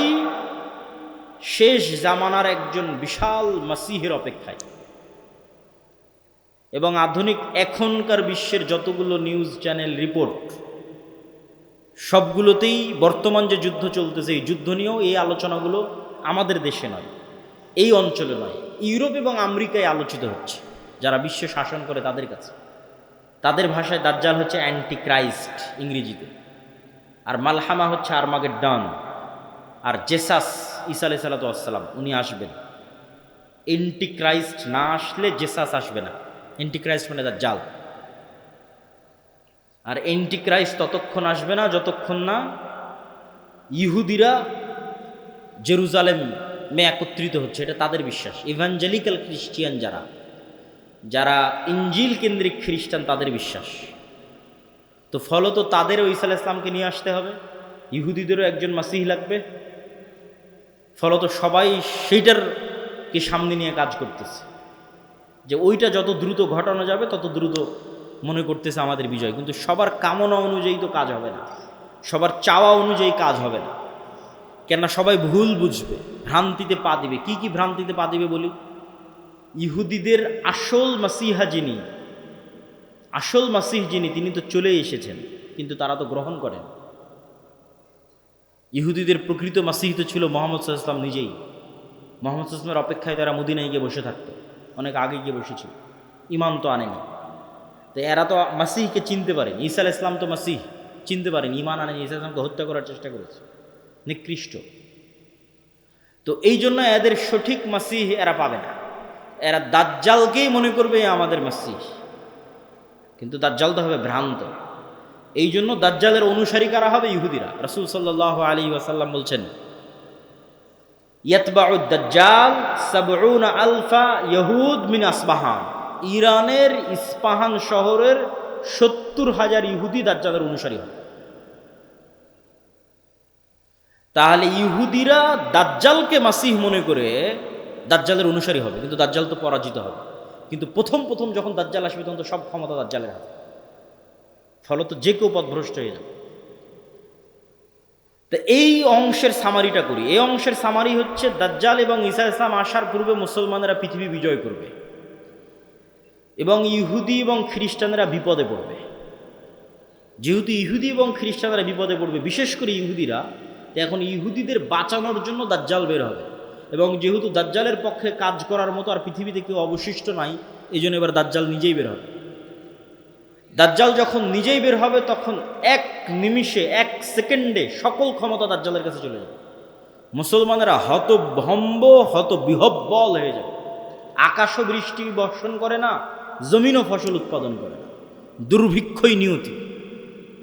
শেষ জামানার একজন বিশাল মাসিহের অপেক্ষায়। এবং আধুনিক এখনকার বিশ্বের যতগুলো নিউজ চ্যানেল রিপোর্ট, সবগুলোতেই বর্তমান যে যুদ্ধ চলতেছে এই যুদ্ধ নিয়েও এই আলোচনাগুলো আমাদের দেশে নয়, এই অঞ্চলে নয়, ইউরোপ এবং আমেরিকায় আলোচিত হচ্ছে। যারা বিশ্ব শাসন করে তাদের কাছে, তাদের ভাষায় দাজ্জাল হচ্ছে অ্যান্টি ক্রাইস্ট ইংরেজিতে, আর মালহামা হচ্ছে আরমাগেড্ডন, আর জেসাস ঈসা আলাইহিস সালাম উনি আসবেন। অ্যান্টি ক্রাইস্ট না আসলে জেসাস আসবে না। অ্যান্টি ক্রাইস্ট মানে দাজ্জাল। আর অ্যান্টি ক্রাইস্ট ততক্ষণ আসবে না যতক্ষণ না ইহুদিরা জেরুজালেমে একত্রিত হচ্ছে, এটা তাদের বিশ্বাস। ইভাঞ্জেলিক্যাল খ্রিস্টিয়ান যারা ইঞ্জিল কেন্দ্রিক খ্রিস্টান তাদের বিশ্বাস। তো ফলত তাদেরও ঈসা আলাইহিস সালামকে নিয়ে আসতে হবে, ইহুদিদেরও একজন মাসিহ লাগবে। ফলত সবাই সেইটারকে সামনে নিয়ে কাজ করতেছে যে ওইটা যত দ্রুত ঘটানো যাবে তত দ্রুত মনে করতেছে আমাদের বিজয়। কিন্তু সবার কামনা অনুযায়ী তো কাজ হবে না, সবার চাওয়া অনুযায়ী কাজ হবে না। কেননা সবাই ভুল বুঝবে, ভ্রান্তিতে পা দিবে। কি কি ভ্রান্তিতে পা দিবে বলি? ইহুদিদের আসল মাসিহা যিনি, আসল মাসিহ যিনি, তিনি তো চলে এসেছেন, কিন্তু তারা তো গ্রহণ করেন। ইহুদিদের প্রকৃত মাসিহ তো ছিল মুহাম্মদ সাল্লাল্লাহু আলাইহি ওয়াসাল্লাম নিজেই। মুহাম্মদ সাল্লাল্লাহু আলাইহি ওয়াসাল্লামের অপেক্ষায় তারা মদিনায় গিয়ে বসে থাকতো, অনেক আগে গিয়ে বসেছিল, ইমান তো আনেনি। তো এরা তো মাসিহকে চিনতে পারেন, ঈসা আলাইহিস সালাম তো মাসিহ চিনতে পারেন, ইমান আনেনি, ঈসা আলাইহিস সালামকে হত্যা করার চেষ্টা করেছে, নিকৃষ্ট। তো এই জন্য এদের সঠিক মাসিহ এরা পাবে না, এরা দাজ্জালকেই মনে করবে আমাদের মাসিহ, কিন্তু দাজ্জাল তো হবে ভ্রান্ত। এই জন্য দাজ্জালের অনুসারী কারা হবে? ইহুদিরা। রাসূল সাল্লাল্লাহু আলাইহি ওয়াসাল্লাম বলছেন, ইয়াতবাউ দাজ্জাল ৭০ আলফা ইহুদ মিন আসবাহান। ইরানের ইস্পাহান শহরের ৭০,০০০ ইহুদি দাজ্জালের অনুসারী হবে। তাহলে ইহুদিরা দাজ্জালকে মাসিহ মনে করে দাজ্জালের অনুসারী হবে, কিন্তু দাজ্জাল তো পরাজিত হবে। কিন্তু প্রথম প্রথম যখন দাজ্জাল আসবে তখন তো সব ক্ষমতা দাজ্জালের হাতে, ফলত যে কেউ পথভ্রষ্ট হয়ে যাবে। তো এই অংশের সামারিটা করি। এই অংশের সামারি হচ্ছে দাজ্জাল এবং ঈসা আলাইহিস সালাম আসার পূর্বে মুসলমানেরা পৃথিবী বিজয় করবে এবং ইহুদি এবং খ্রিস্টানেরা বিপদে পড়বে। যেহেতু ইহুদি এবং খ্রিস্টানরা বিপদে পড়বে, বিশেষ করে ইহুদিরা, এখন ইহুদিদের বাঁচানোর জন্য দাজ্জাল বের হবে। এবং যেহেতু দাজ্জালের পক্ষে কাজ করার মতো আর পৃথিবীতে কেউ অবশিষ্ট নাই, এই জন্য এবার দাজ্জাল নিজেই বের হবে। দাজ্জাল যখন নিজেই বের হবে তখন এক নিমিষে, এক সেকেন্ডে সকল ক্ষমতা দাজ্জালের কাছে চলে যাবে। মুসলমানেরা হতভম্ব, হতবিহ্বল হয়ে যাবে। আকাশও বৃষ্টি বর্ষণ করে না, জমিনও ফসল উৎপাদন করে না, দুর্ভিক্ষই নিয়তি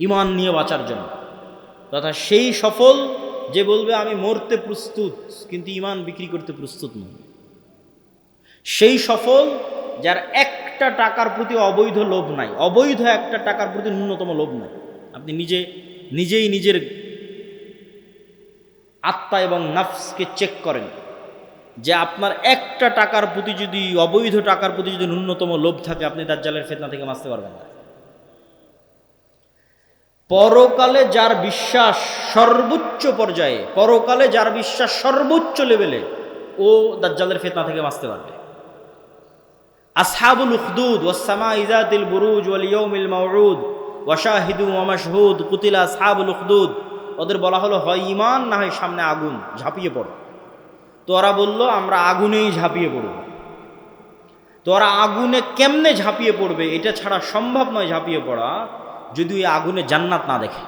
ইমান নিয়ে বাঁচার জন্য। তথা সেই সফল যে বলবে আমি মরতে প্রস্তুত কিন্তু ইমান বিক্রি করতে প্রস্তুত নয়। সেই সফল যার একটা টাকার প্রতি অবৈধ লোভ নাই, অবৈধ একটা টাকার প্রতি ন্যূনতম লোভ নাই। আপনি নিজেই নিজের আত্মা এবং নাফসকে চেক করেন যে আপনার একটা টাকার প্রতি যদি, অবৈধ টাকার প্রতি যদি ন্যূনতম লোভ থাকে, আপনি দাজ্জালের ফিতনা থেকে বাঁচতে পারবেন না। পরকালে যার বিশ্বাস সর্বোচ্চ পর্যায়ে, পরকালে যার বিশ্বাস সর্বোচ্চ লেভেলে, ও দাজ্জালের ফিতনা থেকে বাঁচতে পারবে। আসহাবুল উখদুদ ওয়াস সামাই যাতিল বুরুজ ওয়াল ইয়াউমিল মাউউদ ওয়া শাহিদু ওয়া মাশহুদ কুতিলা আসহাবুল উখদুদ। ওদের বলা হলো হয় ঈমান না হয় সামনে আগুন, ঝাঁপিয়ে পড়ো। তো ওরা বলল আমরা আগুনেই ঝাঁপিয়ে পড়ব। তো ওরা আগুনে কেমনে ঝাঁপিয়ে পড়বে এটা ছাড়া সম্ভব নয় ঝাঁপিয়ে পড়া, যদি ওই আগুনে জান্নাত না দেখে।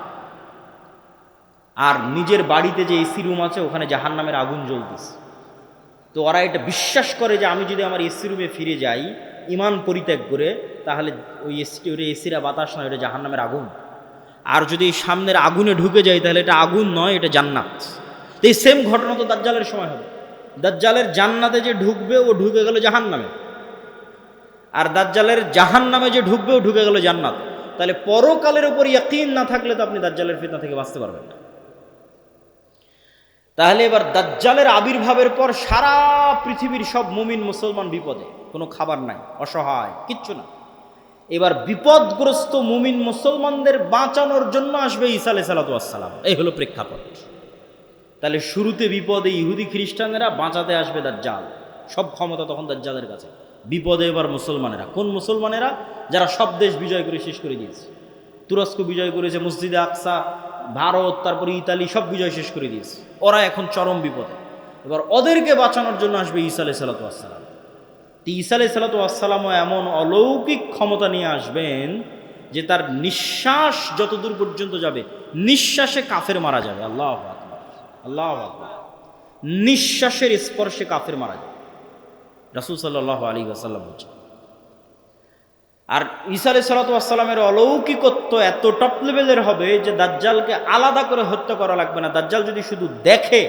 আর নিজের বাড়িতে যে এসি রুম আছে ওখানে জাহান্নামের আগুন জ্বলতেছে। তো ওরা এটা বিশ্বাস করে যে আমি যদি আমার এসি রুমে ফিরে যাই ঈমান পরিত্যাগ করে, তাহলে ওই এসিরা বাতাস নয়, এটা জাহান্নামের আগুন। আর যদি সামনের আগুনে ঢুকে যাই তাহলে এটা আগুন নয়, এটা জান্নাত। তো এই সেম ঘটনা তো দাজ্জালের সময় হবে। দাজ্জালের জান্নাতে যে ঢুকবে ও ঢুকে গেল জাহান্নামে, আর দাজ্জালের জাহান্নামে যে ঢুকবে ও ঢুকে গেল জান্নাতে। তাহলে পরকালের উপর ইয়াকিন না থাকলে তো আপনি দাজ্জালের ফিতনা থেকে বাঁচতে পারবেন না। তাহলে এবার দাজ্জালের আবির্ভাবের পর সারা পৃথিবীর সব মুমিন মুসলমান বিপদে, কোনো খাবার নাই, অসহায়, কিচ্ছু না। এবার বিপদগ্রস্ত মুমিন মুসলমানদের বাঁচানোর জন্য আসবে ঈসা আলাইহিস সালাম। এই হলো প্রেক্ষাপট। তাহলে শুরুতে বিপদে ইহুদি খ্রিস্টানেরা, বাঁচাতে আসবে দাজ্জাল। সব ক্ষমতা তখন দাজ্জালের কাছে। বিপদে এবার মুসলমানেরা। কোন মুসলমানেরা? যারা সব দেশ বিজয় করে শেষ করে দিয়েছে। তুরস্ক বিজয় করেছে, মসজিদে আকসা, ভারত, তারপরে ইতালি, সব বিজয় শেষ করে দিয়েছে। ওরা এখন চরম বিপদে। এবার ওদেরকে বাঁচানোর জন্য আসবে ঈসা আলাইহিস সালাম। ঈসা আলাইহিস সালামও এমন অলৌকিক ক্ষমতা নিয়ে আসবেন যে তার নিঃশ্বাস যতদূর পর্যন্ত যাবে, নিঃশ্বাসে কাফের মারা যাবে। আল্লাহু আকবার, আল্লাহু আকবার। নিঃশ্বাসের স্পর্শে কাফের মারা যাবে, রাসূল সাল্লাল্লাহু আলাইহি ওয়াসাল্লাম বলছেন। আর ঈসা আলাইহিস সালামের অলৌকিকত্ব এত টপ লেভেলের হবে যে দাজ্জালকে আলাদা করে হত্যা করা লাগবে না। দাজ্জাল যদি শুধু দেখে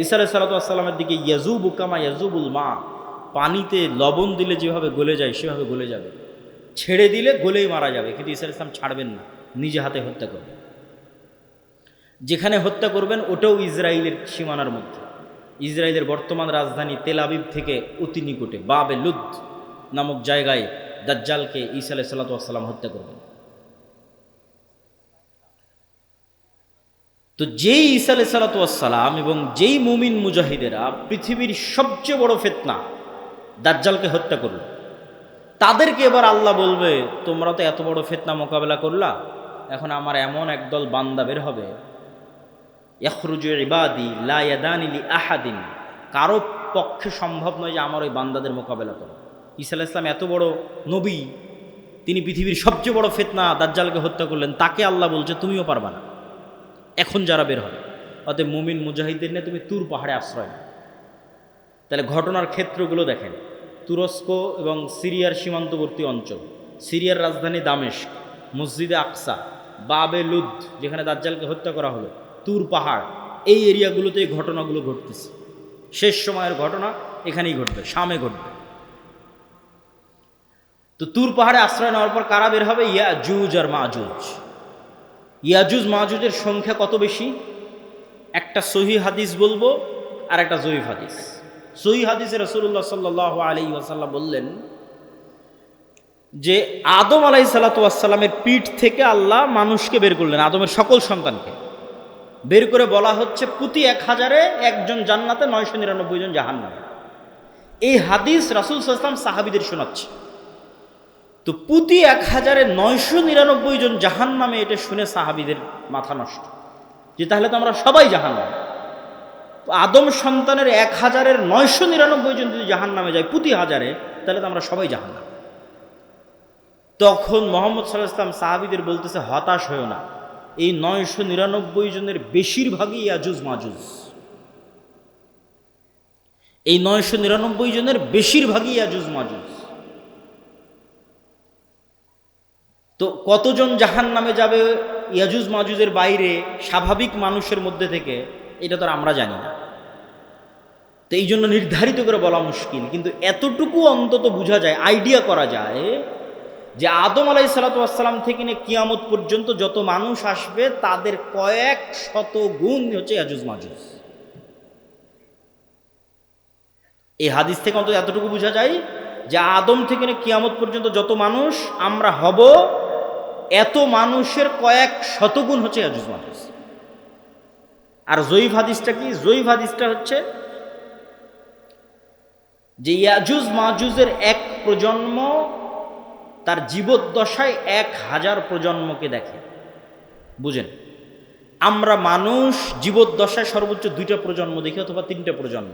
ঈসা আলাইহিস সালামের দিকে, ইয়াজুবু কামা ইয়াজুবুল মা, পানিতে লবণ দিলে যেভাবে গলে যায় সেভাবে গলে যাবে, ছেড়ে দিলে গলেই মারা যাবে। কিন্তু ঈসা আলাইহিস সালাম ছাড়বেন না, নিজে হাতে হত্যা করবেন। যেখানে হত্যা করবেন ওটাও ইসরায়েলের সীমানার মধ্যে। ইসরায়েলের বর্তমান রাজধানী তেল আবিব থেকে অতি নিকটে বাবে লুদ নামক জায়গায় দাজ্জালকে ঈসা আলাইহিস সালাম হত্যা করবেন। তো যেই ঈসা আলাইহিস সালাম এবং যেই মুমিন মুজাহিদেরা পৃথিবীর সবচেয়ে বড় ফিতনা দাজ্জালকে হত্যা করল, তাদেরকে এবার আল্লাহ বলবে তোমরা তো এত বড় ফিতনা মোকাবেলা করলা, এখন আমার এমন একদল বান্দা বের হবে, ইয়াখরুজু ইবাদি লা ইয়াদানি লি আহাদিন, কারো পক্ষে সম্ভব নয় যে আমার ওই বান্দাদের মোকাবেলা করে। ঈসা আলাইহিস সালাম এত বড় নবী, তিনি পৃথিবীর সবচেয়ে বড় ফিতনা দাজ্জালকে হত্যা করলেন, তাকে আল্লাহ বলছে তুমিও পারবা না এখন যারা বের হবে। অতএব মুমিন মুজাহিদদের নিয়ে তুমি তুর পাহাড়ে আশ্রয় নাও। তাহলে ঘটনার ক্ষেত্রগুলো দেখেন, তুরস্ক এবং সিরিয়ার সীমান্তবর্তী অঞ্চল, সিরিয়ার রাজধানী দামেস্ক, মসজিদে আকসা, বাবে লুদ যেখানে দাজ্জালকে হত্যা করা হলো, তুর পাহাড়, এই এরিয়াগুলোতে এই ঘটনাগুলো ঘটতেছে। শেষ সময়ের ঘটনা এখানেই ঘটবে, শামে ঘটবে। তো তুর পাহাড়ে আশ্রয় নেওয়ার পর কারা বের হবে? ইয়াজুজ আর মাজুজ। ইয়াজুজ মাজুজের সংখ্যা কত বেশি? একটা সহি হাদিস বলবো আর একটা জয়ীফ হাদিস। সহি হাদিসে রাসূলুল্লাহ সাল্লাল্লাহু আলাইহি ওয়াসাল্লাম বললেন যে আদম আলাইহিস সালামের পিঠ থেকে আল্লাহ মানুষকে বের করলেন, আদমের সকল সন্তানকে বের করে বলা হচ্ছে প্রতি 1000-এ একজন জান্নাতে, 999 জন জাহান্নামে। এই হাদিস রাসূল সাল্লাল্লাহু আলাইহি ওয়াসাল্লাম সাহাবীদের শোনাচ্ছে। তো প্রতি 1000-এ 999 জন জাহান্নামে, এটা শুনে সাহাবীদের মাথা নষ্ট, যে তাহলে তো আমরা সবাই জাহান্নামে। আদম সন্তানের 1000-এর 999 জন যদি জাহান্নামে যায় প্রতি 1000-এ, তাহলে তো আমরা সবাই জাহান্নামে। তখন মুহাম্মদ সাল্লাল্লাহু আলাইহি ওয়াসাল্লাম সাহাবীদের বলতেছে হতাশ হয়েও না, এই 999 জনের বেশিরভাগই ইয়াজুজ মাজুজ। এই 999 জনের বেশিরভাগই ইয়াজুজ মাজুজ। তো কতজন জাহান্নামে যাবে ইয়াজুজ মাজুজের বাইরে স্বাভাবিক মানুষের মধ্যে থেকে, এটা তো আমরা জানি না। তো এই জন্য নির্ধারিত করে বলা মুশকিল, কিন্তু এতটুকু অন্তত বোঝা যায়, আইডিয়া করা যায় যে আদম আলাইহিস সালাম থেকে নিয়ে কিয়ামত পর্যন্ত যত মানুষ আসবে তাদের কয়েক শত গুণ হচ্ছে ইয়াজুজ মাজুজ। এই হাদিস থেকে অন্তত এতটুকু বোঝা যায় যে আদম থেকে নিয়ে কিয়ামত পর্যন্ত যত মানুষ আমরা হব, এত মানুষের কয়েক শতগুণ হচ্ছে ইয়াজুজ মাজুজ। আর জয়ীফ হাদিসটা কি? জয়ীফ হাদিসটা হচ্ছে যে ইয়াজুজ মাজুজের এক প্রজন্ম তার জীবদ্দশায় 1000 প্রজন্মকে দেখে। বুঝেন, আমরা মানুষ জীবদ্দশায় সর্বোচ্চ 2টা প্রজন্ম দেখি অথবা 3টে প্রজন্ম।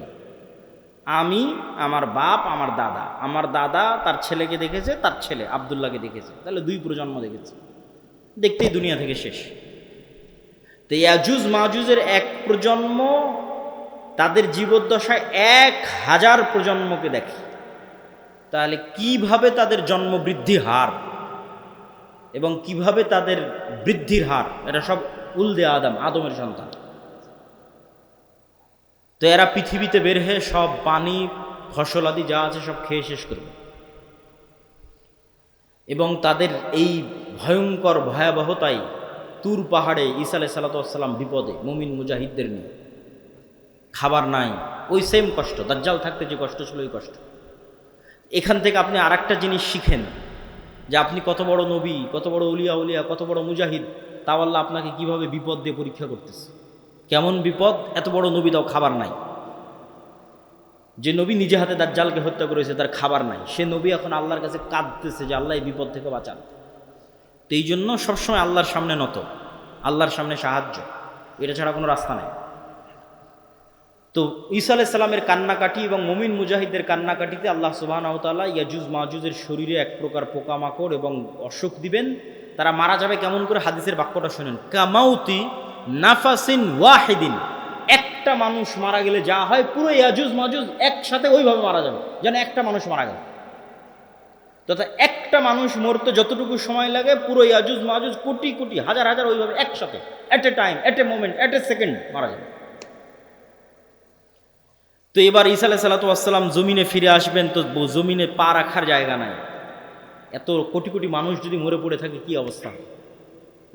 আমি, আমার বাপ, আমার দাদা, আমার দাদা তার ছেলেকে দেখেছে, তার ছেলে আব্দুল্লাহকে দেখেছে, তাহলে 2 প্রজন্ম দেখেছে, দেখতেই দুনিয়া থেকে শেষ। তো ইয়াজুজ মাজুজের এক প্রজন্ম তাদের জীবদ্দশায় 1000 প্রজন্মকে দেখে। তাহলে কিভাবে তাদের জন্ম বৃদ্ধি হার এবং কিভাবে তাদের বৃদ্ধির হার, এটা সব উলদে আদমের সন্তান। তো এরা পৃথিবীতে বের হয়ে সব পানি ফসল আদি যা আছে সব খেয়ে শেষ করবে, এবং তাদের এই ভয়ঙ্কর ভয়াবহতায় তুর পাহাড়ে ঈসা আলাইহিস সালাম বিপদে মুমিন মুজাহিদদের নিয়ে, খাবার নাই, ওই সেম কষ্ট, দাজ্জাল থাকতে যে কষ্ট ছিল ওই কষ্ট। এখান থেকে আপনি আর একটা জিনিস শিখেন যে আপনি কত বড় নবী, কত বড় উলিয়া, কত বড় মুজাহিদ, তাও আল্লাহ আপনাকে কিভাবে বিপদ দিয়ে পরীক্ষা করতেছে। কেমন বিপদ? এত বড় নবী, তাও খাবার নাই। যে নবী নিজে হাতে দাজ্জালকে হত্যা করেছে, তার খাবার নাই, সে নবী এখন আল্লাহর কাছে কাঁদতেছে যে আল্লাহ এই বিপদ থেকে বাঁচান। তো এই জন্য সবসময় আল্লাহর সামনে নত, আল্লাহর সামনে সাহায্য, এটা ছাড়া কোনো রাস্তা নেই। তো ঈসা আলাইহিস সালামের কান্নাকাটি এবং মুমিন মুজাহিদদের কান্নাকাটিতে আল্লাহ সুবহানাহু ওয়া তাআলা ইয়াজুজ মাজুজের শরীরে এক প্রকার পোকামাকড় এবং অসুখ দিবেন। তারা মারা যাবে কেমন করে? হাদিসের বাক্যটা শুনেন, কামাউতি নাফাসিন ওয়াহিদিন। একটা মানুষ মারা গেলে যা হয়, পুরো ইয়াজুজ মাজুজ একসাথে ওইভাবে মারা যাবে, যেন একটা মানুষ মারা গেল। তথা একটা মানুষ মরতে যতটুকু সময় লাগে, পুরো ইয়াজুজ মাজুজ কোটি কোটি হাজার হাজার ওইভাবে একসাথে at a time, at a moment, at a second মারা যাবে। তো এবার ঈসা আলাইহিস সালাম জমিনে ফিরে আসবেন, তো জমিনে পা রাখার জায়গা নাই। এত কোটি কোটি মানুষ যদি মরে পড়ে থাকে কি অবস্থা,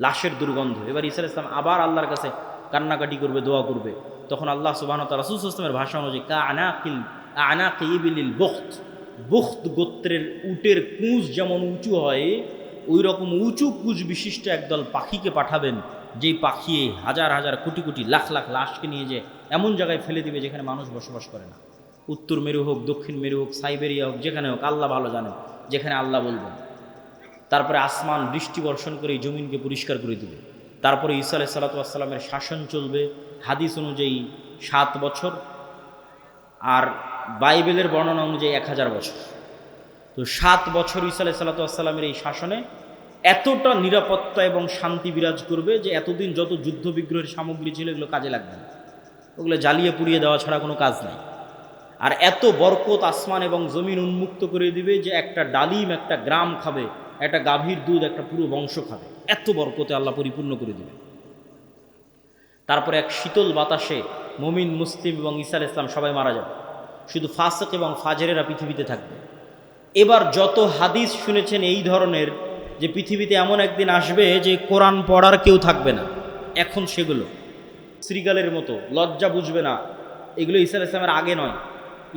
লাশের দুর্গন্ধ। এবার ঈসা আলাইহিস সালাম আবার আল্লাহর কাছে কান্নাকাটি করবে, দোয়া করবে। তখন আল্লাহ সুবহানাহু ওয়া তাআলা রাসূল সাল্লাল্লাহু আলাইহি ওয়াসাল্লামের ভাষা অনুযায়ী আনাকি ইবিলিল বুখত গোত্রের উটের কুঁজ যেমন উঁচু হয়, ওই রকম উঁচু কুঁজ বিশিষ্ট একদল পাখিকে পাঠাবেন, যেই পাখি হাজার হাজার কোটি কোটি লাখ লাখ লাশকে নিয়ে যে এমন জায়গায় ফেলে দিবে যেখানে মানুষ বসবাস করে না। উত্তর মেরু হোক, দক্ষিণ মেরু হোক, সাইবেরিয়া হোক, যেখানে হোক, আল্লাহ ভালো জানেন, যেখানে আল্লাহ বলবেন। তারপরে আসমান বৃষ্টি বর্ষণ করে এই জমিনকে পরিষ্কার করে দিবে। তারপরে ঈসা আলাইহিস সালামের শাসন চলবে হাদিস অনুযায়ী 7 বছর, আর বাইবেলের বর্ণনা অনুযায়ী 1000 বছর। তো 7 বছর ঈসা আলাইহিস সালামের এই শাসনে এতটা নিরাপত্তা এবং শান্তি বিরাজ করবে যে এতদিন যত যুদ্ধ বিগ্রহের সামগ্রী ছিল এগুলো কাজে লাগবে না, ওগুলো জ্বালিয়ে পুড়িয়ে দেওয়া ছাড়া কোনো কাজ নাই। আর এত বরকত আসমান এবং জমিন উন্মুক্ত করে দিবে যে একটা ডালিম একটা গ্রাম খাবে, একটা গাভীর দুধ একটা পুরো বংশ খাবে, এত বরকতে আল্লাহ পরিপূর্ণ করে দিবে। তারপরে এক শীতল বাতাসে মুমিন মুসলিম এবং ঈসা আলাইহিস সালাম সবাই মারা যাবে, শুধু ফাসিক এবং ফাজেরেরা পৃথিবীতে থাকবে। এবার যত হাদিস শুনেছেন এই ধরনের, যে পৃথিবীতে এমন একদিন আসবে যে কোরআন পড়ার কেউ থাকবে না, এখন সেগুলো শ্রীগালের মতো লজ্জা বুঝবে না, এগুলো ঈসা আলাইহিস সালামের আগে নয়।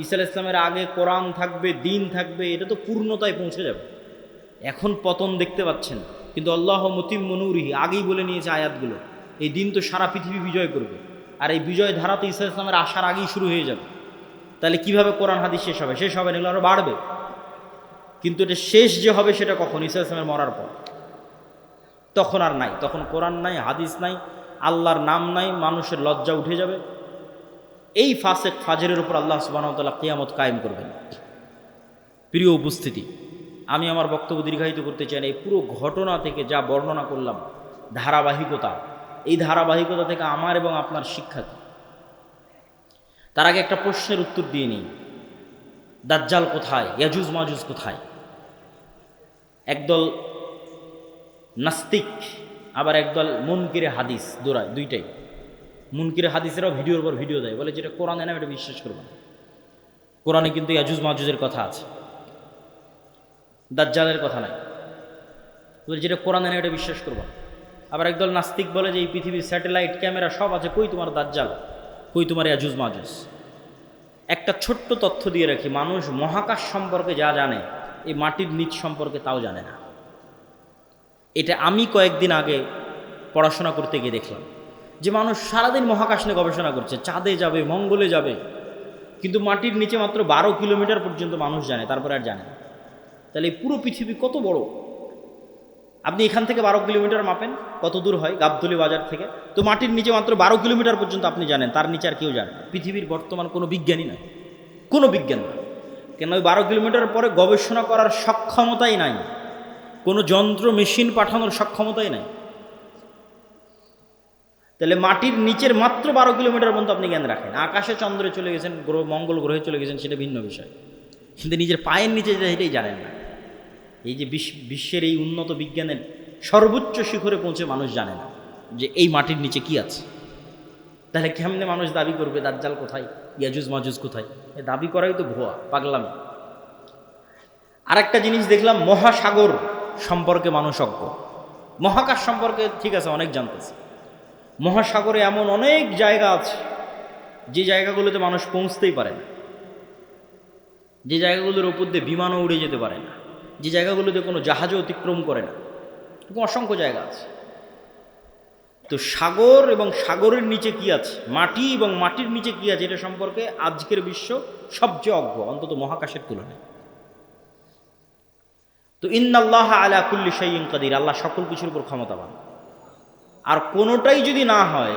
ঈসা আলাইহিস সালামের আগে কোরআন থাকবে, দিন থাকবে, এটা তো পূর্ণতায় পৌঁছে যাবে। এখন পতন দেখতে পাচ্ছেন, কিন্তু আল্লাহ মুতিম্মু নূরিহি আগেই বলে নিয়েছে আয়াতগুলো, এই দিন তো সারা পৃথিবী বিজয় করবে, আর এই বিজয় ধারা তো ঈসা আলাইহিস সালামের আসার আগেই শুরু হয়ে যাবে। তাহলে কিভাবে কোরআন হাদিস শেষ হবে? শেষ হবে না, এগুলো আরও বাড়বে। কিন্তু এটা শেষ যে হবে সেটা কখন? ঈসা আলাইহিস সালামের মরার পর। তখন আর নাই, তখন কোরআন নাই, হাদিস নাই, আল্লাহর নাম নাই, মানুষের লজ্জা উঠে যাবে। এই ফাসিক ফাজেরের উপর আল্লাহ সুবহানাহু ওয়া তাআলা কিয়ামত কায়েম করবেন। প্রিয় উপস্থিতি, আমি আমার বক্তব্য দীর্ঘায়িত করতে চাই না। এই পুরো ঘটনা থেকে যা বর্ণনা করলাম, ধারাবাহিকতা, এই ধারাবাহিকতা থেকে আমার এবং আপনার শিক্ষা কি? তার আগে একটা প্রশ্নের উত্তর দিয়ে নিই, দাজ্জাল কোথায়? ইয়াজুজ মাজুজ কোথায়? একদল নাস্তিক আবার একদল মুনকিরে হাদিস দৌড়ায়, দুইটাই। মুনকিরে হাদিসেরাও ভিডিওর পর ভিডিও দেয়, বলে যেটা কোরআনে না এটা বিশ্বাস করবে না। কোরআনে কিন্তু ইয়াজুজ মাজুজের কথা আছে, দাজ্জালের কথা নাই। বলে যেটা কোরআনে না এটা বিশ্বাস করবা। আবার একদল নাস্তিক বলে যে এই পৃথিবীর স্যাটেলাইট ক্যামেরা সব আছে, কই তোমার দাজ্জাল, কই তোমার ইয়াজুজ মাজুজ। একটা ছোট্ট তথ্য দিয়ে রাখি, মানুষ মহাকাশ সম্পর্কে যা জানে এই মাটির নিচ সম্পর্কে তাও জানে না। এটা আমি কয়েকদিন আগে পড়াশোনা করতে গিয়ে দেখলাম যে মানুষ সারাদিন মহাকাশ নিয়ে গবেষণা করছে, চাঁদে যাবে, মঙ্গলে যাবে, কিন্তু মাটির নিচে মাত্র 12 কিলোমিটার পর্যন্ত মানুষ জানে, তারপরে আর জানে না। তাহলে এই পুরো পৃথিবী কত বড়! আপনি এখান থেকে 12 কিলোমিটার মাপেন, কত দূর হয় গাবতলী বাজার থেকে, তো মাটির নিচে মাত্র 12 কিলোমিটার পর্যন্ত আপনি জানেন, তার নিচে আর কেউ জানে না। পৃথিবীর বর্তমান কোনো বিজ্ঞানী নয়, কোনো বিজ্ঞান নয়, কেন ওই 12 কিলোমিটার পরে গবেষণা করার সক্ষমতাই নাই, কোনো যন্ত্র মেশিন পাঠানোর সক্ষমতাই নাই। তাহলে মাটির নিচের মাত্র 12 কিলোমিটার পর্যন্ত আপনি জ্ঞান রাখেন। আকাশে চন্দ্রে চলে গেছেন, গ্রহ মঙ্গল গ্রহে চলে গেছেন, সেটা ভিন্ন বিষয়, কিন্তু নিজের পায়ের নিচে যেটা সেটাই জানেন না। এই যে বিশ্বের এই উন্নত বিজ্ঞানের সর্বোচ্চ শিখরে পৌঁছে মানুষ জানে না যে এই মাটির নিচে কি আছে। তাহলে কেমনে মানুষ দাবি করবে দাজ্জাল কোথায়, ইয়াজুজ মাজুজ কোথায়? এ দাবি করাই তো ভুয়া, পাগলামি। আরেকটা জিনিস দেখলাম, মহাসাগর সম্পর্কে মানুষ অজ্ঞ। মহাকাশ সম্পর্কে ঠিক আছে অনেক জানতেছে, মহাসাগরে এমন অনেক জায়গা আছে যে জায়গাগুলোতে মানুষ পৌঁছতেই পারে না, যে জায়গাগুলোর উপর দিয়ে বিমানও উড়ে যেতে পারে না, যে জায়গাগুলোতে কোনো জাহাজও অতিক্রম করে না, এরকম অসংখ্য জায়গা আছে। তো সাগর এবং সাগরের নিচে কি আছে, মাটি এবং মাটির নিচে কি আছে, এটা সম্পর্কে আজকের বিশ্ব সবচেয়ে অজ্ঞ, অন্তত মহাকাশের তুলনায়। তো ইন্নাল্লাহ আলা কুল্লি শাইইন কাদির, আল্লাহ সকল কিছুর উপর ক্ষমতাবান। আর কোনোটাই যদি না হয়